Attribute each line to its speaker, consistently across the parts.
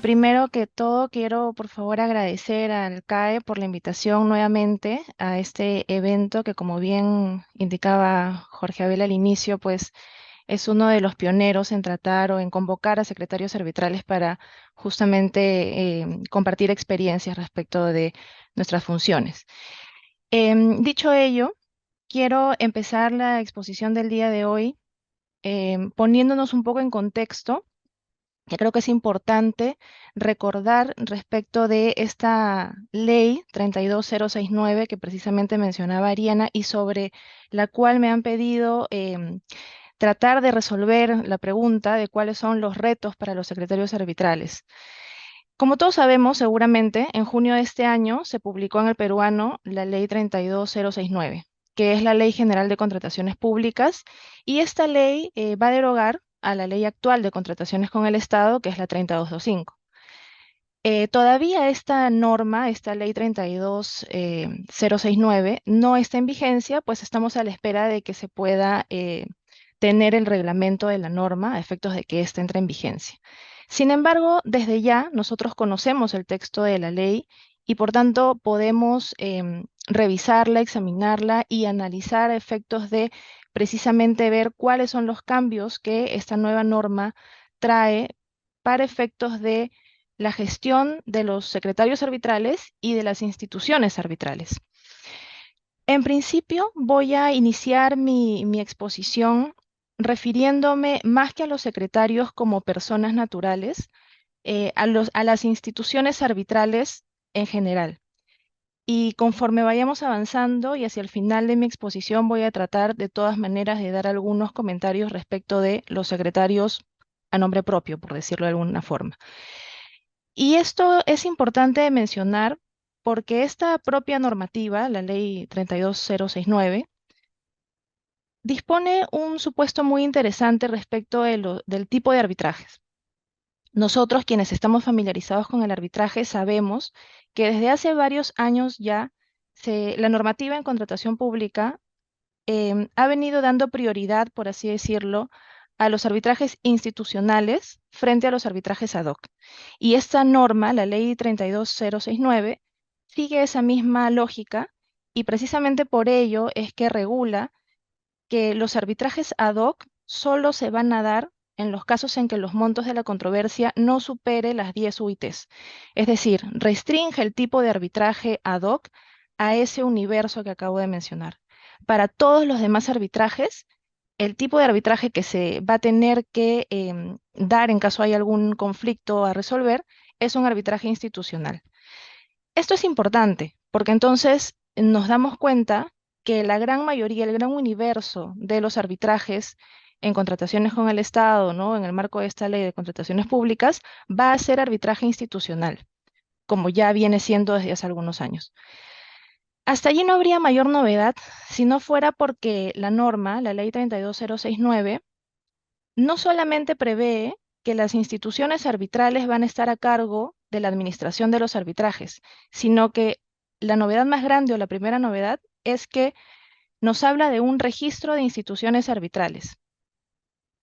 Speaker 1: Primero que todo, quiero por favor agradecer al CAE por la invitación nuevamente a este evento que, como bien indicaba Jorge Abel al inicio, pues es uno de los pioneros en tratar o en convocar a secretarios arbitrales para justamente compartir experiencias respecto de nuestras funciones. Dicho ello, quiero empezar la exposición del día de hoy poniéndonos un poco en contexto, que creo que es importante recordar respecto de esta ley 32069 que precisamente mencionaba Ariana y sobre la cual me han pedido tratar de resolver la pregunta de cuáles son los retos para los secretarios arbitrales. Como todos sabemos, seguramente, en junio de este año se publicó en el peruano la ley 32069, que es la Ley General de Contrataciones Públicas, y esta ley va a derogar a la ley actual de contrataciones con el Estado, que es la 30225. Todavía esta norma, esta ley 32069, no está en vigencia, pues estamos a la espera de que se pueda tener el reglamento de la norma a efectos de que ésta entre en vigencia. Sin embargo, desde ya nosotros conocemos el texto de la ley y por tanto podemos revisarla, examinarla y analizar a efectos de precisamente ver cuáles son los cambios que esta nueva norma trae para efectos de la gestión de los secretarios arbitrales y de las instituciones arbitrales. En principio, voy a iniciar mi exposición refiriéndome más que a los secretarios como personas naturales, a las instituciones arbitrales en general. Y conforme vayamos avanzando y hacia el final de mi exposición, voy a tratar de todas maneras de dar algunos comentarios respecto de los secretarios a nombre propio, por decirlo de alguna forma. Y esto es importante mencionar porque esta propia normativa, la ley 32069, dispone un supuesto muy interesante respecto del tipo de arbitrajes. Nosotros, quienes estamos familiarizados con el arbitraje, sabemos que desde hace varios años ya la normativa en contratación pública ha venido dando prioridad, por así decirlo, a los arbitrajes institucionales frente a los arbitrajes ad hoc. Y esta norma, la ley 32069, sigue esa misma lógica y precisamente por ello es que regula que los arbitrajes ad hoc solo se van a dar en los casos en que los montos de la controversia no supere las 10 UITs. Es decir, restringe el tipo de arbitraje ad hoc a ese universo que acabo de mencionar. Para todos los demás arbitrajes, el tipo de arbitraje que se va a tener que dar en caso hay algún conflicto a resolver es un arbitraje institucional. Esto es importante porque entonces nos damos cuenta que la gran mayoría, el gran universo de los arbitrajes en contrataciones con el Estado, ¿no? En el marco de esta ley de contrataciones públicas, va a ser arbitraje institucional, como ya viene siendo desde hace algunos años. Hasta allí no habría mayor novedad si no fuera porque la norma, la ley 32069, no solamente prevé que las instituciones arbitrales van a estar a cargo de la administración de los arbitrajes, sino que la novedad más grande o la primera novedad es que nos habla de un registro de instituciones arbitrales.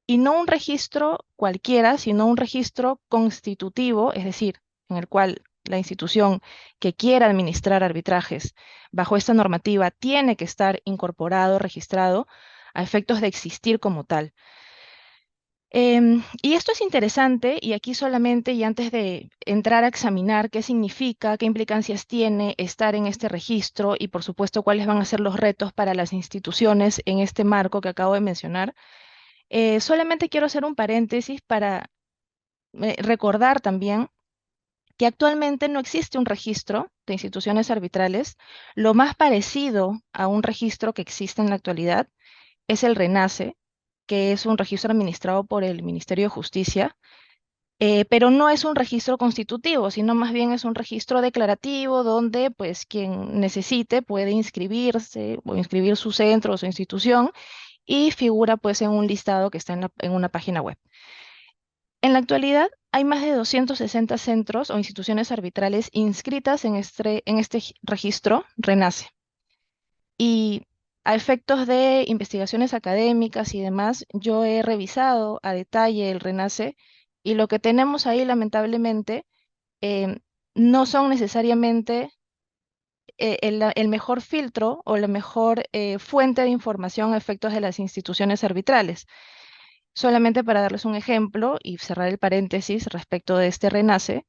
Speaker 1: Y no un registro cualquiera, sino un registro constitutivo, es decir, en el cual la institución que quiera administrar arbitrajes bajo esta normativa tiene que estar incorporado, registrado, a efectos de existir como tal. Y esto es interesante, y aquí solamente, y antes de entrar a examinar qué significa, qué implicancias tiene estar en este registro, y por supuesto cuáles van a ser los retos para las instituciones en este marco que acabo de mencionar, solamente quiero hacer un paréntesis para recordar también que actualmente no existe un registro de instituciones arbitrales. Lo más parecido a un registro que existe en la actualidad es el RENACE, que es un registro administrado por el Ministerio de Justicia, pero no es un registro constitutivo, sino más bien es un registro declarativo donde pues quien necesite puede inscribirse o inscribir su centro o su institución y figura pues en un listado que está en una página web. En la actualidad hay más de 260 centros o instituciones arbitrales inscritas en este registro RENACE. Y a efectos de investigaciones académicas y demás, yo he revisado a detalle el RENACE Y lo que tenemos ahí, lamentablemente, eh, no son necesariamente el mejor filtro o la mejor fuente de información a efectos de las instituciones arbitrales. Solamente para darles un ejemplo y cerrar el paréntesis respecto de este RENACE,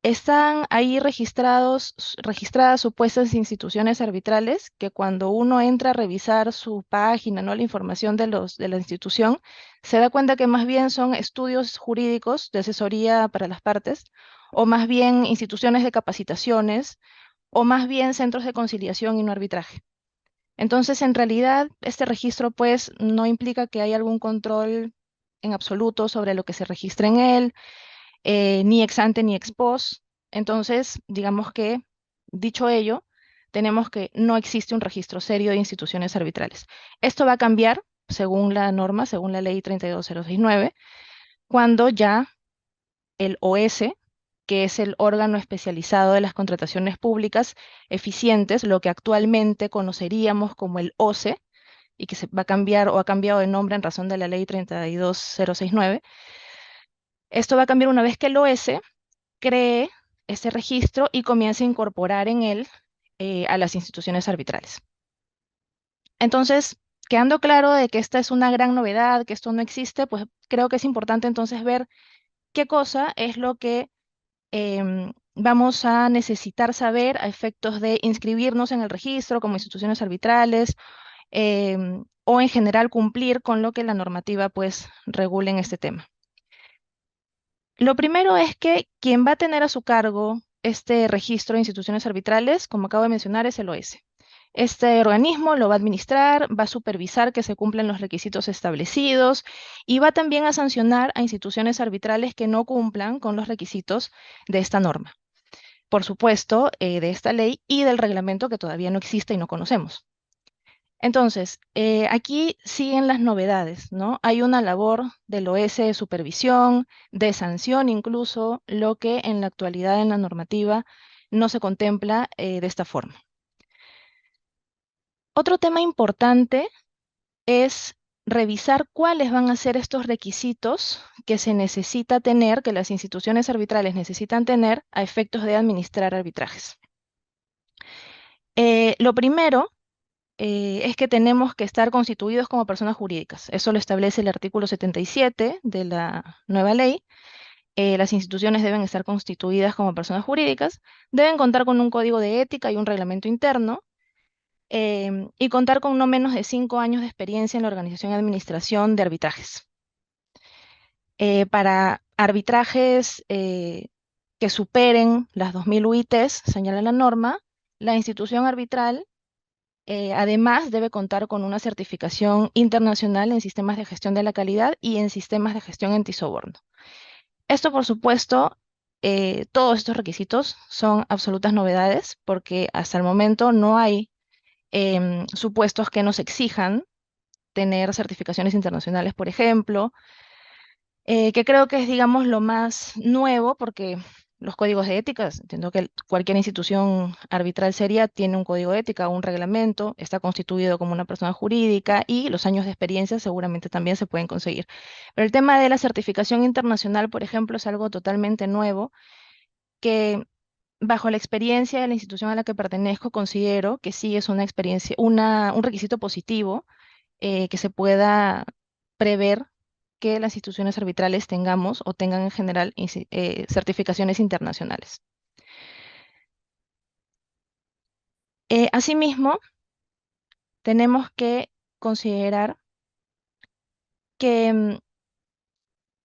Speaker 1: están ahí registradas supuestas instituciones arbitrales que cuando uno entra a revisar su página, ¿no? La información de la institución, se da cuenta que más bien son estudios jurídicos de asesoría para las partes, o más bien instituciones de capacitaciones, o más bien centros de conciliación y no arbitraje. Entonces, en realidad, este registro pues no implica que haya algún control en absoluto sobre lo que se registra en él, ni ex ante ni ex post. Entonces, digamos que, dicho ello, tenemos que no existe un registro serio de instituciones arbitrales. Esto va a cambiar según la norma, según la ley 32069, cuando ya el OS, que es el órgano especializado de las contrataciones públicas eficientes, lo que actualmente conoceríamos como el OCE, y que se va a cambiar o ha cambiado de nombre en razón de la ley 32069. Esto va a cambiar una vez que el OS cree ese registro y comience a incorporar en él a las instituciones arbitrales. Entonces, quedando claro de que esta es una gran novedad, que esto no existe, pues creo que es importante entonces ver qué cosa es lo que vamos a necesitar saber a efectos de inscribirnos en el registro como instituciones arbitrales, o en general cumplir con lo que la normativa pues regule en este tema. Lo primero es que quien va a tener a su cargo este registro de instituciones arbitrales, como acabo de mencionar, es el OS. Este organismo lo va a administrar, va a supervisar que se cumplen los requisitos establecidos y va también a sancionar a instituciones arbitrales que no cumplan con los requisitos de esta norma. Por supuesto, de esta ley y del reglamento que todavía no existe y no conocemos. Entonces, aquí siguen las novedades, ¿no? Hay una labor del OS de supervisión, de sanción incluso, lo que en la actualidad en la normativa no se contempla de esta forma. Otro tema importante es revisar cuáles van a ser estos requisitos que se necesita tener, que las instituciones arbitrales necesitan tener a efectos de administrar arbitrajes. Lo primero es que tenemos que estar constituidos como personas jurídicas. Eso lo establece el artículo 77 de la nueva ley. Las instituciones deben estar constituidas como personas jurídicas, deben contar con un código de ética y un reglamento interno, y contar con no menos de 5 años de experiencia en la organización y administración de arbitrajes. Para arbitrajes que superen las 2000 UITs, señala la norma, la institución arbitral además, debe contar con una certificación internacional en sistemas de gestión de la calidad y en sistemas de gestión antisoborno. Esto, por supuesto, todos estos requisitos son absolutas novedades porque hasta el momento no hay supuestos que nos exijan tener certificaciones internacionales, por ejemplo, que creo que es, digamos, lo más nuevo, porque los códigos de ética, entiendo que cualquier institución arbitral seria tiene un código de ética, un reglamento, está constituido como una persona jurídica y los años de experiencia seguramente también se pueden conseguir. Pero el tema de la certificación internacional, por ejemplo, es algo totalmente nuevo que bajo la experiencia de la institución a la que pertenezco, considero que sí es una experiencia, un requisito positivo que se pueda prever que las instituciones arbitrales tengamos o tengan en general certificaciones internacionales. Asimismo, tenemos que considerar que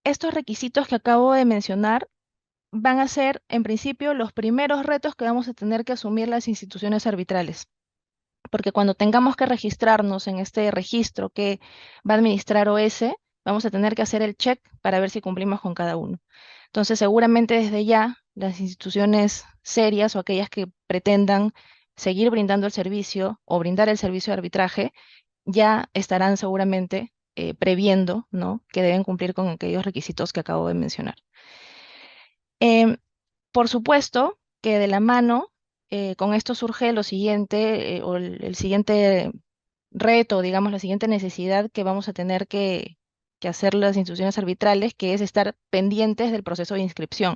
Speaker 1: estos requisitos que acabo de mencionar van a ser, en principio, los primeros retos que vamos a tener que asumir las instituciones arbitrales. Porque cuando tengamos que registrarnos en este registro que va a administrar OS, vamos a tener que hacer el check para ver si cumplimos con cada uno. Entonces, seguramente desde ya las instituciones serias o aquellas que pretendan seguir brindando el servicio o brindar el servicio de arbitraje, ya estarán seguramente previendo, ¿no?, que deben cumplir con aquellos requisitos que acabo de mencionar. Em, por supuesto que de la mano con esto surge lo siguiente, o el siguiente reto, digamos, la siguiente necesidad que vamos a tener que que hacer las instituciones arbitrales, que es estar pendientes del proceso de inscripción.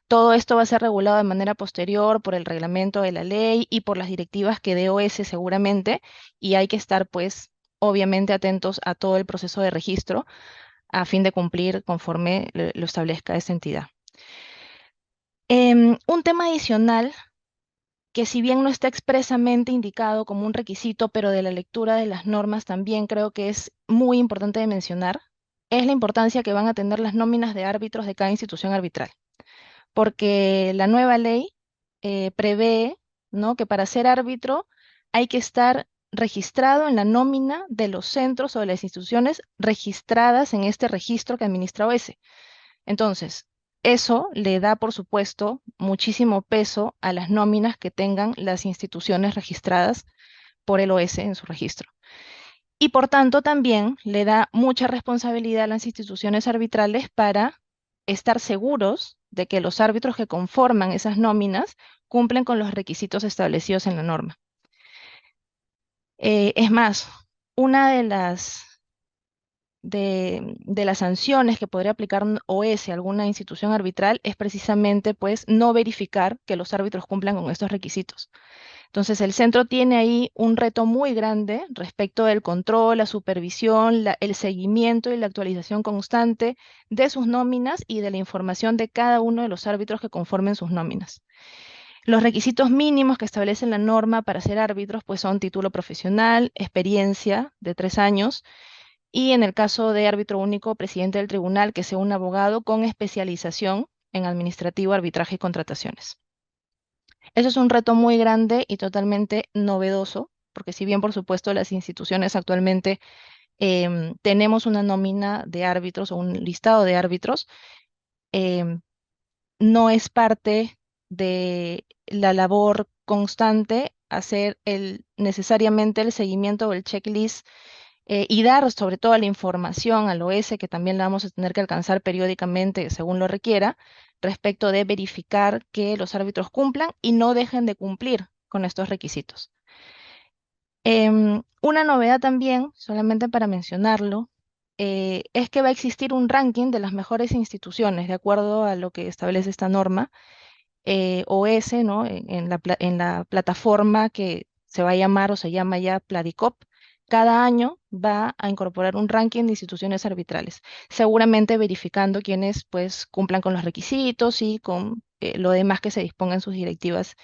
Speaker 1: Todo esto va a ser regulado de manera posterior por el reglamento de la ley y por las directivas que dé OS seguramente, y hay que estar, pues, obviamente atentos a todo el proceso de registro a fin de cumplir conforme lo establezca esta entidad. Un tema adicional que si bien no está expresamente indicado como un requisito, pero de la lectura de las normas también creo que es muy importante de mencionar, es la importancia que van a tener las nóminas de árbitros de cada institución arbitral, porque la nueva ley prevé, ¿no?, que para ser árbitro hay que estar registrado en la nómina de los centros o de las instituciones registradas en este registro que administra OS. Entonces, eso le da, por supuesto, muchísimo peso a las nóminas que tengan las instituciones registradas por el OS en su registro. Y por tanto, también le da mucha responsabilidad a las instituciones arbitrales para estar seguros de que los árbitros que conforman esas nóminas cumplen con los requisitos establecidos en la norma. Es más, una de las sanciones que podría aplicar un OS a alguna institución arbitral es precisamente, pues, no verificar que los árbitros cumplan con estos requisitos. Entonces, el centro tiene ahí un reto muy grande respecto del control, la supervisión, el seguimiento y la actualización constante de sus nóminas y de la información de cada uno de los árbitros que conformen sus nóminas. Los requisitos mínimos que establece la norma para ser árbitros, pues, son título profesional, experiencia de 3 años, y en el caso de árbitro único, presidente del tribunal, que sea un abogado con especialización en administrativo, arbitraje y contrataciones. Eso es un reto muy grande y totalmente novedoso, porque si bien, por supuesto, las instituciones actualmente tenemos una nómina de árbitros o un listado de árbitros, em, no es parte de la labor constante hacer necesariamente el seguimiento o el checklist y dar sobre todo la información al OS, que también la vamos a tener que alcanzar periódicamente según lo requiera, respecto de verificar que los árbitros cumplan y no dejen de cumplir con estos requisitos. Una novedad también, solamente para mencionarlo, es que va a existir un ranking de las mejores instituciones, de acuerdo a lo que establece esta norma, OS, ¿no?, en la plataforma que se va a llamar o se llama ya Pladicop. Cada año va a incorporar un ranking de instituciones arbitrales, seguramente verificando quienes, pues, cumplan con los requisitos y con lo demás que se disponga en sus directivas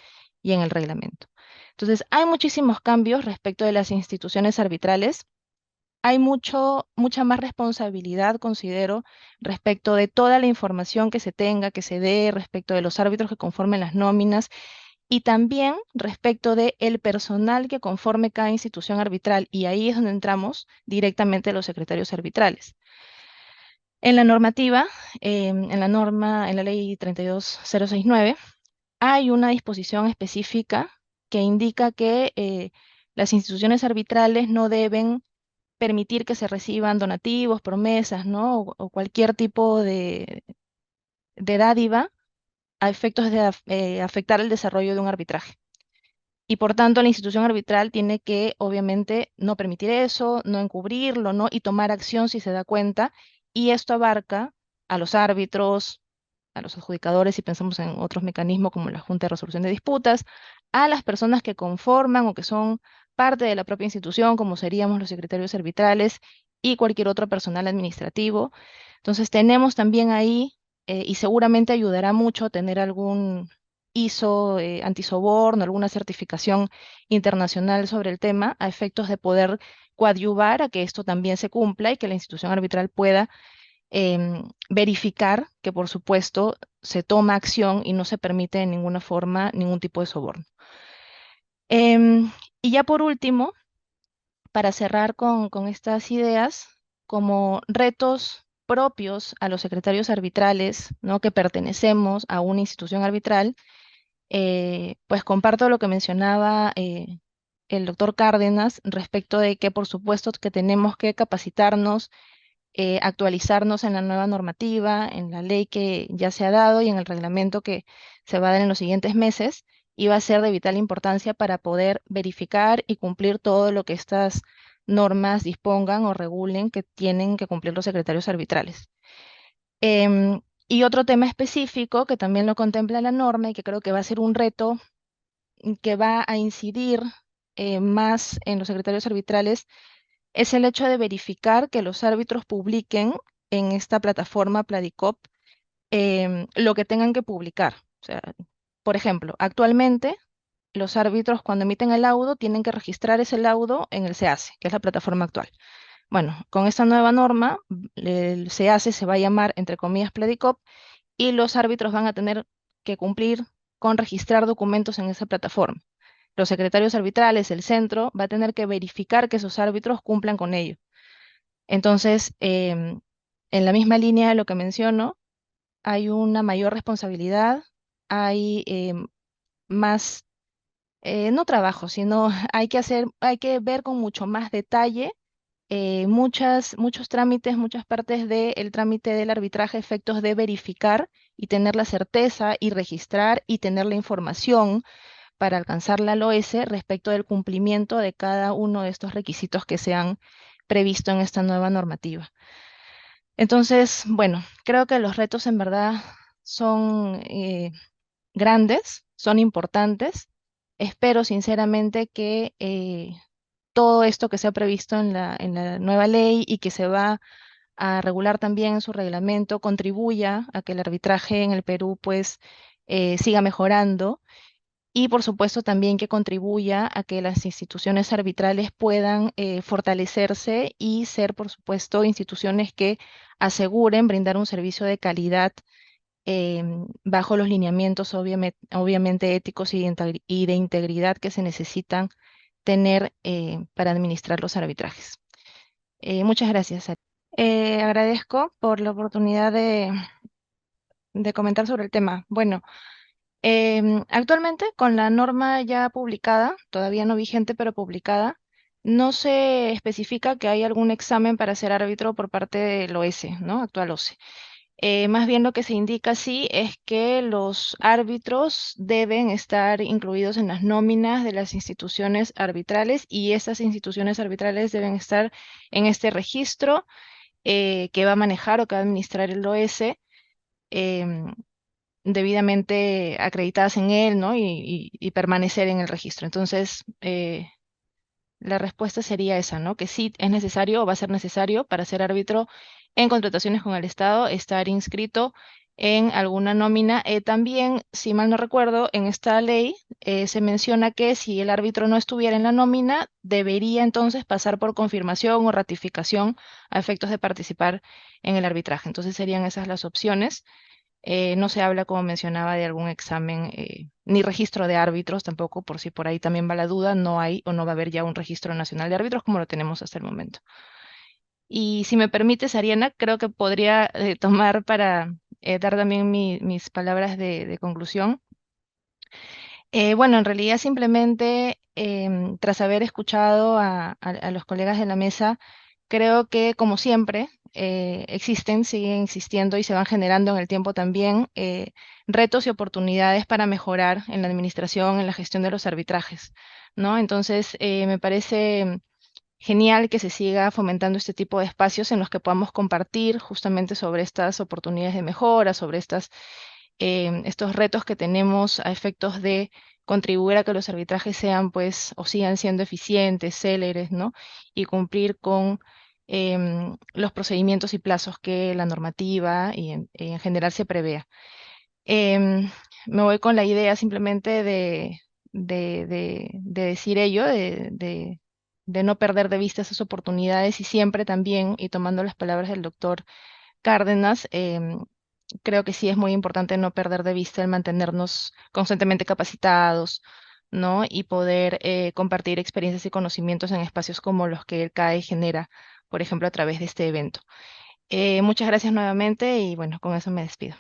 Speaker 1: y en el reglamento. Entonces, hay muchísimos cambios respecto de las instituciones arbitrales. Hay mucha más responsabilidad, considero, respecto de toda la información que se tenga, que se dé respecto de los árbitros que conformen las nóminas y también respecto de el personal que conforme cada institución arbitral. Y ahí es donde entramos directamente los secretarios arbitrales. En la normativa, en la norma, en la ley 32069, hay una disposición específica que indica que las instituciones arbitrales no deben permitir que se reciban donativos, promesas, ¿no?, o cualquier tipo de dádiva a efectos de afectar el desarrollo de un arbitraje. Y por tanto, la institución arbitral tiene que, obviamente, no permitir eso, no encubrirlo, ¿no?, y tomar acción si se da cuenta. Y esto abarca a los árbitros, a los adjudicadores, si pensamos en otros mecanismos como la Junta de Resolución de Disputas, a las personas que conforman o que son parte de la propia institución, como seríamos los secretarios arbitrales y cualquier otro personal administrativo. Entonces tenemos también ahí, y seguramente ayudará mucho a tener algún ISO antisoborno, alguna certificación internacional sobre el tema, a efectos de poder coadyuvar a que esto también se cumpla y que la institución arbitral pueda verificar que, por supuesto, se toma acción y no se permite de ninguna forma ningún tipo de soborno. Y ya por último, para cerrar con estas ideas, como retos propios a los secretarios arbitrales, ¿no?, que pertenecemos a una institución arbitral, pues comparto lo que mencionaba el doctor Cárdenas respecto de que, por supuesto, que tenemos que capacitarnos, actualizarnos en la nueva normativa, en la ley que ya se ha dado y en el reglamento que se va a dar en los siguientes meses, y va a ser de vital importancia para poder verificar y cumplir todo lo que estas normas dispongan o regulen que tienen que cumplir los secretarios arbitrales. Y otro tema específico que también lo contempla la norma y que creo que va a ser un reto que va a incidir más en los secretarios arbitrales es el hecho de verificar que los árbitros publiquen en esta plataforma Pladicop lo que tengan que publicar. O sea, por ejemplo, actualmente los árbitros cuando emiten el laudo tienen que registrar ese laudo en el SEACE, que es la plataforma actual. Bueno, con esta nueva norma, el SEACE se va a llamar, entre comillas, Pladicop, y los árbitros van a tener que cumplir con registrar documentos en esa plataforma. Los secretarios arbitrales, el centro, va a tener que verificar que esos árbitros cumplan con ello. Entonces, en la misma línea de lo que menciono, hay una mayor responsabilidad, hay más, no trabajo, sino hay que ver con mucho más detalle muchos trámites, muchas partes del trámite del arbitraje, efectos de verificar y tener la certeza y registrar y tener la información para alcanzar la LOS respecto del cumplimiento de cada uno de estos requisitos que se han previsto en esta nueva normativa. Entonces, bueno, creo que los retos en verdad son grandes, son importantes. Espero sinceramente que todo esto que se ha previsto en en la nueva ley y que se va a regular también en su reglamento contribuya a que el arbitraje en el Perú pues siga mejorando y por supuesto también que contribuya a que las instituciones arbitrales puedan fortalecerse y ser por supuesto instituciones que aseguren brindar un servicio de calidad bajo los lineamientos obviamente éticos y de integridad que se necesitan tener para administrar los arbitrajes. Muchas gracias. Agradezco por la oportunidad de comentar sobre el tema. Bueno, actualmente con la norma ya publicada, todavía no vigente, pero publicada, no se especifica que hay algún examen para ser árbitro por parte del OS, ¿no? Actual OSE. Más bien lo que se indica sí es que los árbitros deben estar incluidos en las nóminas de las instituciones arbitrales y esas instituciones arbitrales deben estar en este registro que va a manejar o que va a administrar el OS, em, debidamente acreditadas en él, ¿no? Y permanecer en el registro. Entonces, la respuesta sería esa, ¿no? Que sí es necesario o va a ser necesario para ser árbitro en contrataciones con el Estado estar inscrito en alguna nómina. También, si mal no recuerdo, en esta ley se menciona que si el árbitro no estuviera en la nómina, debería entonces pasar por confirmación o ratificación a efectos de participar en el arbitraje. Entonces serían esas las opciones. No se habla, como mencionaba, de algún examen ni registro de árbitros tampoco, por si por ahí también va la duda, no hay o no va a haber ya un registro nacional de árbitros como lo tenemos hasta el momento. Y si me permites, Ariana, creo que podría tomar para dar también mis palabras de conclusión. Bueno, en realidad simplemente tras haber escuchado a los colegas de la mesa, creo que como siempre existen, siguen existiendo y se van generando en el tiempo también retos y oportunidades para mejorar en la administración, en la gestión de los arbitrajes, ¿no? Entonces, me parece genial que se siga fomentando este tipo de espacios en los que podamos compartir justamente sobre estas oportunidades de mejora, sobre estos retos que tenemos a efectos de contribuir a que los arbitrajes sean, pues, o sigan siendo eficientes, céleres, ¿no? Y cumplir con los procedimientos y plazos que la normativa y en general se prevea. Em, Me voy con la idea simplemente de decir ello, de no perder de vista esas oportunidades y siempre también, y tomando las palabras del doctor Cárdenas, creo que sí es muy importante no perder de vista el mantenernos constantemente capacitados, ¿no? Y poder compartir experiencias y conocimientos en espacios como los que el CAE genera, por ejemplo, a través de este evento. Muchas gracias nuevamente y bueno, con eso me despido.